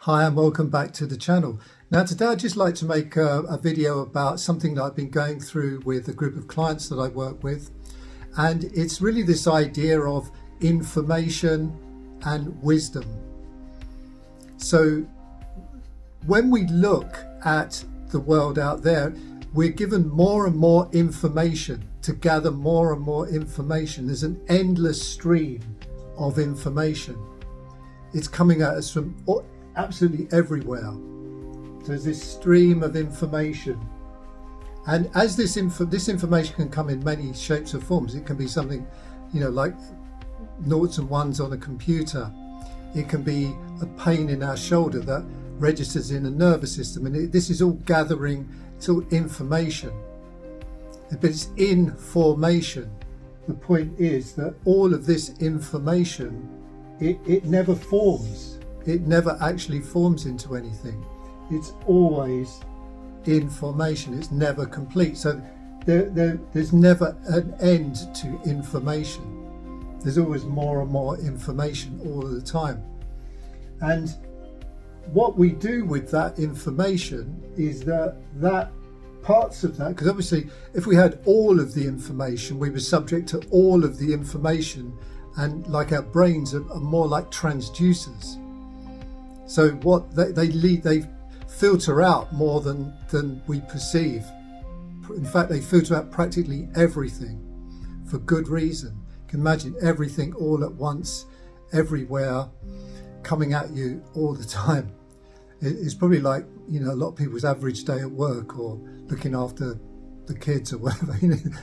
Hi and welcome back to the channel. Now today I'd just like to make a video about something that I've been going through with a group of clients that I work with, and it's really this idea of information and wisdom. So when we look at the world out there, we're given more and more information to gather more and more information. There's an endless stream of information. It's coming at us from absolutely everywhere. So there's this stream of information, and as this information can come in many shapes or forms. It can be something, like noughts and ones on a computer. It can be a pain in our shoulder that registers in a nervous system, and this is all gathering. It's all information, but it's in formation. The point is that all of this information, it never forms. It never actually forms into anything. It's always in formation. It's never complete. So there's never an end to information. There's always more and more information all the time. And what we do with that information is that parts of that, because obviously if we had all of the information, we were subject to all of the information, and like our brains are more like transducers. So what they filter out more than we perceive. In fact, they filter out practically everything for good reason. You can imagine everything all at once, everywhere, coming at you all the time. It's probably like, a lot of people's average day at work or looking after the kids or whatever. I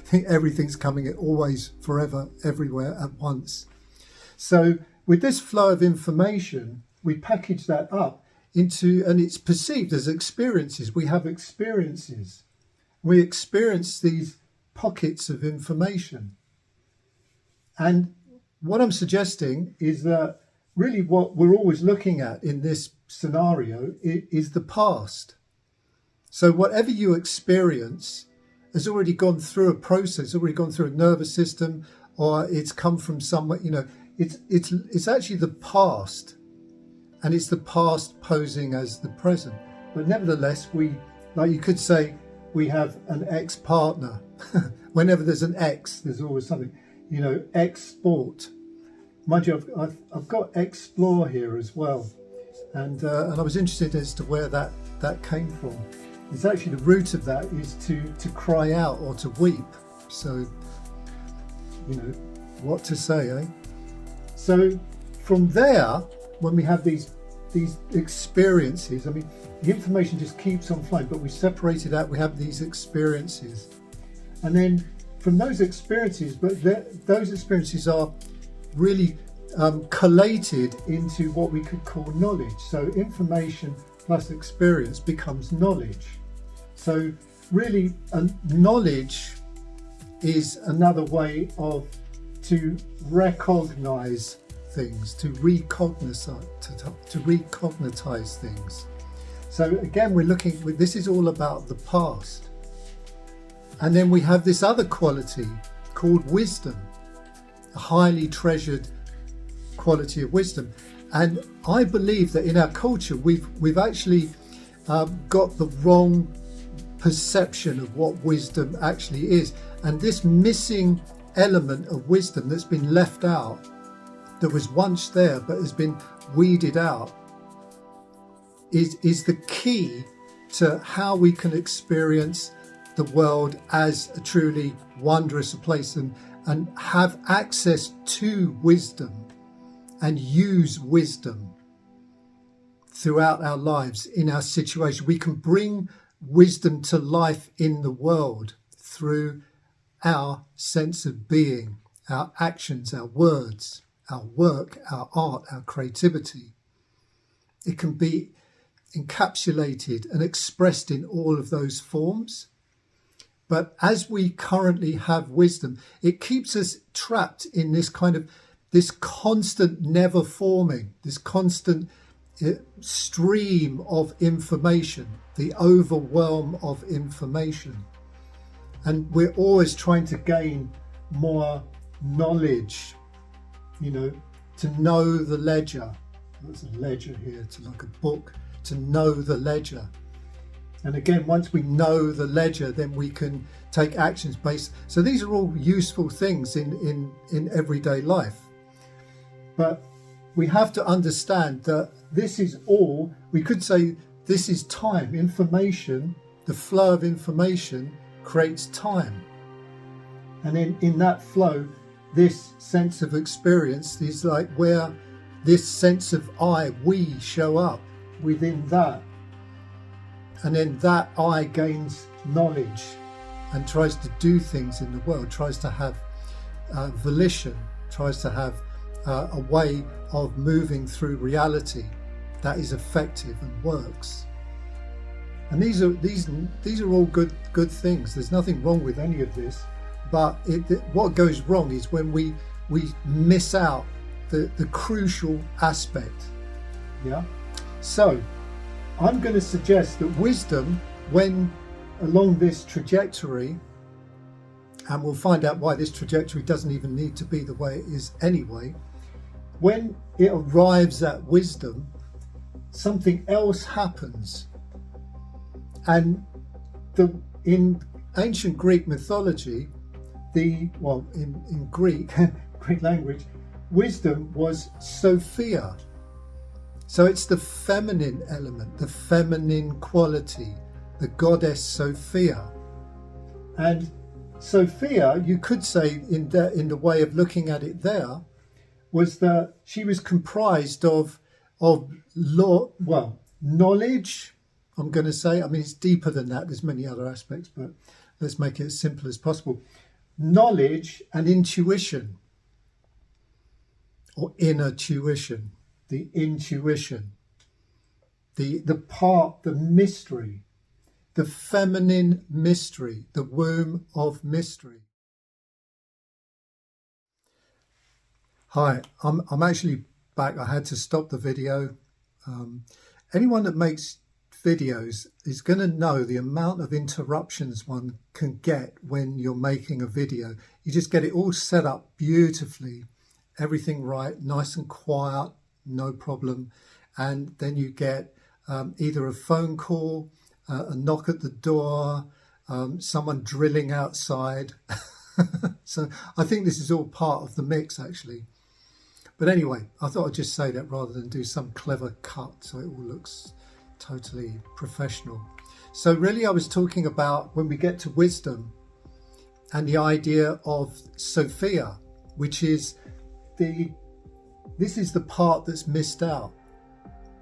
think everything's coming at always, forever, everywhere at once. So with this flow of information, we package that up into, and it's perceived as experiences. We have experiences. We experience these pockets of information. And what I'm suggesting is that really what we're always looking at in this scenario is the past. So whatever you experience has already gone through a process, already gone through a nervous system, or it's come from somewhere, it's actually the past. And it's the past posing as the present. But nevertheless, you could say, we have an ex-partner. Whenever there's an ex, there's always something, ex-sport. Mind you, I've got explore here as well. And I was interested as to where that came from. It's actually the root of that is to cry out or to weep. So, what to say, eh? So from there, when we have these experiences, the information just keeps on flowing, but we separate it out. We have these experiences, and then from those experiences, those experiences are really collated into what we could call knowledge. So information plus experience becomes knowledge. So really, knowledge is another way to recognize things, to recognitize things. So again, we're looking, this is all about the past. And then we have this other quality called wisdom, a highly treasured quality of wisdom. And I believe that in our culture, we've actually got the wrong perception of what wisdom actually is. And this missing element of wisdom that's been left out, that was once there but has been weeded out, is the key to how we can experience the world as a truly wondrous place and have access to wisdom and use wisdom throughout our lives, in our situation. We can bring wisdom to life in the world through our sense of being, our actions, our words, our work, our art, our creativity. It can be encapsulated and expressed in all of those forms. But as we currently have wisdom, it keeps us trapped in this constant never forming, this constant stream of information, the overwhelm of information. And we're always trying to gain more knowledge, to know the ledger, There's a ledger here, to like a book, to know the ledger. And again, once we know the ledger, then we can take actions based. So these are all useful things in everyday life. But we have to understand that this is all, we could say this is time. Information, the flow of information creates time. And in that flow, this sense of experience is like where this sense of I, we show up within that. And then that I gains knowledge and tries to do things in the world, tries to have volition, tries to have a way of moving through reality that is effective and works. And these are all good things. There's nothing wrong with any of this, but what goes wrong is when we miss out the crucial aspect. Yeah. So I'm going to suggest that wisdom, when along this trajectory, and we'll find out why this trajectory doesn't even need to be the way it is anyway, when it arrives at wisdom, something else happens. And in ancient Greek mythology, in Greek Greek language, wisdom was Sophia. So it's the feminine element, the feminine quality, the goddess Sophia. And Sophia, you could say in the way of looking at it there, was that she was comprised of knowledge, I'm going to say. I mean, it's deeper than that. There's many other aspects, but let's make it as simple as possible. Knowledge and intuition, or inner tuition, the intuition, the part, the mystery, the feminine mystery, the womb of mystery. Hi, I'm actually back. I had to stop the video. Anyone that makes videos is going to know the amount of interruptions one can get when you're making a video. You just get it all set up beautifully, everything right, nice and quiet, no problem. And then you get either a phone call, a knock at the door, someone drilling outside. So I think this is all part of the mix, actually. But anyway, I thought I'd just say that rather than do some clever cut so it all looks totally professional. So really I was talking about when we get to wisdom and the idea of Sophia, which is this is the part that's missed out.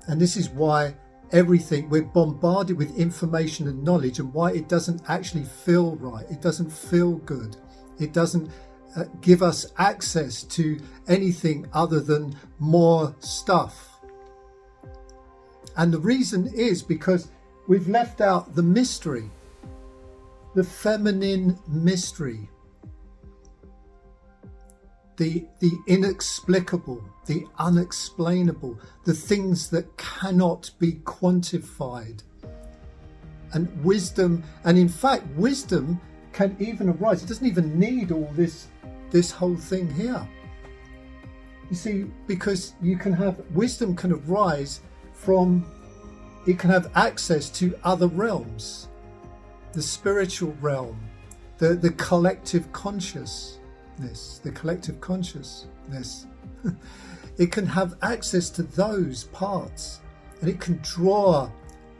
And this is why we're bombarded with information and knowledge, and why it doesn't actually feel right. It doesn't feel good. It doesn't give us access to anything other than more stuff. And the reason is because we've left out the mystery, the feminine mystery, the inexplicable, the unexplainable, the things that cannot be quantified. And wisdom, and in fact, wisdom can even arise. It doesn't even need all this whole thing here. You see, because wisdom can arise from, it can have access to other realms, the spiritual realm, the collective consciousness, It can have access to those parts, and it can draw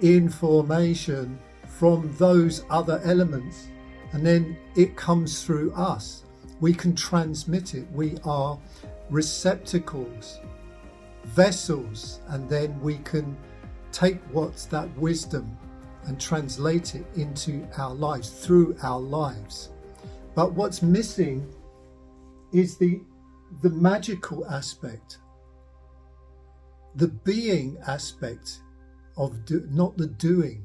information from those other elements, and then it comes through us. We can transmit it. We are receptacles, vessels, and then we can take what's that wisdom and translate it into our lives, through our lives. But what's missing is the magical aspect, the being aspect of not the doing.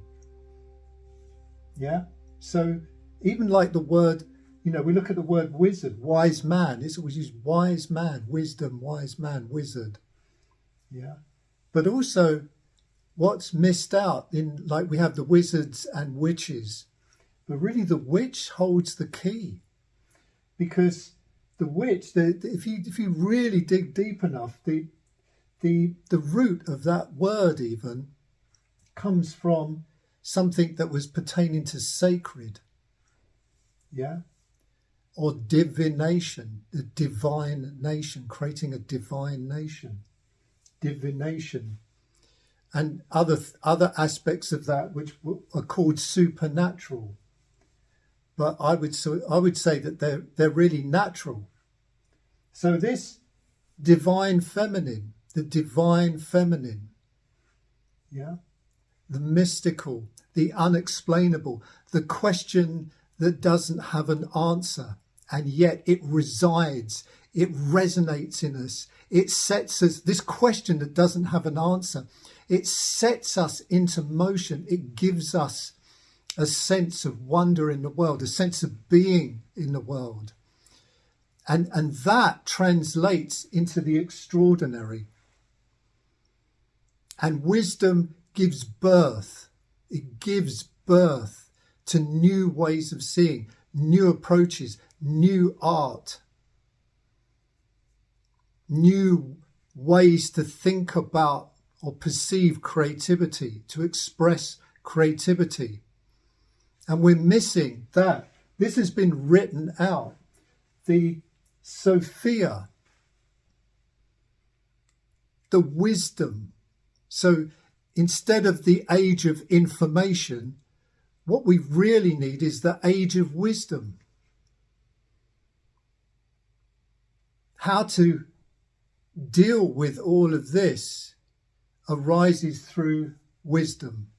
Yeah. So even like the word, we look at the word wizard, wise man. It's always used wise man, wisdom, wise man, wizard. Yeah. But also what's missed out in, like, we have the wizards and witches, but really the witch holds the key, because the witch, if you really dig deep enough, the the root of that word even comes from something that was pertaining to sacred, yeah, or divination, the divine nation, creating a divine nation, divination, and other aspects of that which are called supernatural. But I would say that they're really natural. So this divine feminine, the divine feminine, yeah, the mystical, the unexplainable, the question that doesn't have an answer, and yet it resides, it resonates in us. It sets us, this question that doesn't have an answer, it sets us into motion. It gives us a sense of wonder in the world, a sense of being in the world. And that translates into the extraordinary. And wisdom gives birth. It gives birth to new ways of seeing, new approaches, new art, new ways to think about or perceive creativity, to express creativity. And we're missing that. This has been written out. The Sophia, the wisdom. So instead of the age of information, what we really need is the age of wisdom. How to deal with all of this arises through wisdom.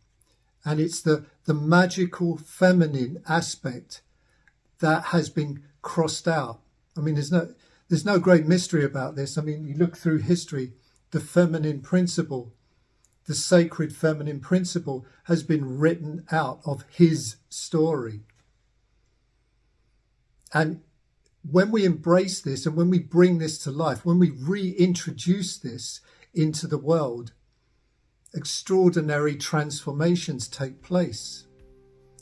And it's the magical feminine aspect that has been crossed out. I mean, there's no great mystery about this. I mean, you look through history, the feminine principle, the sacred feminine principle has been written out of his story. And when we embrace this and when we bring this to life, when we reintroduce this into the world, extraordinary transformations take place.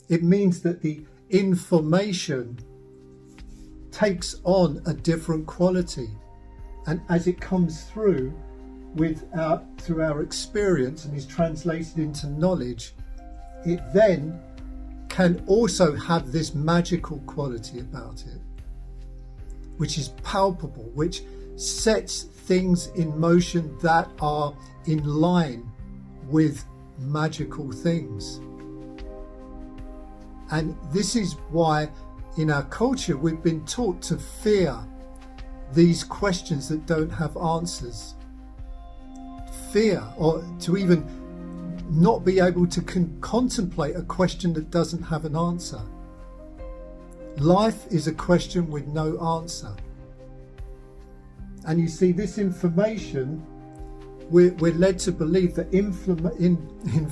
It means that the information takes on a different quality, and as it comes through our experience and is translated into knowledge, it then can also have this magical quality about it, which is palpable, which sets things in motion that are in line with magical things. And this is why in our culture we've been taught to fear these questions that don't have answers. Fear, or to even not be able to contemplate a question that doesn't have an answer. Life is a question with no answer. And you see, this information, we're led to believe that inflammation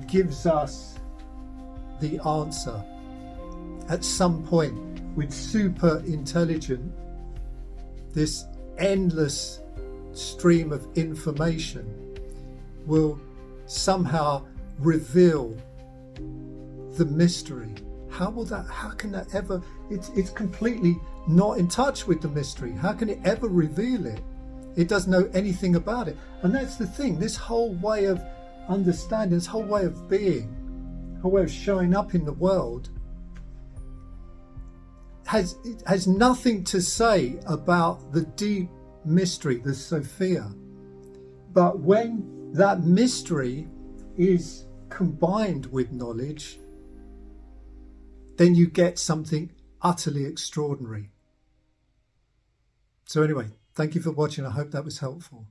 gives us the answer. At some point, with super intelligent, this endless stream of information will somehow reveal the mystery. How can that ever, it's completely not in touch with the mystery. How can it ever reveal it? It doesn't know anything about it. And that's the thing, this whole way of understanding, this whole way of being, whole way of showing up in the world has nothing to say about the deep mystery, the Sophia. But when that mystery is combined with knowledge, then you get something utterly extraordinary. So anyway, thank you for watching. I hope that was helpful.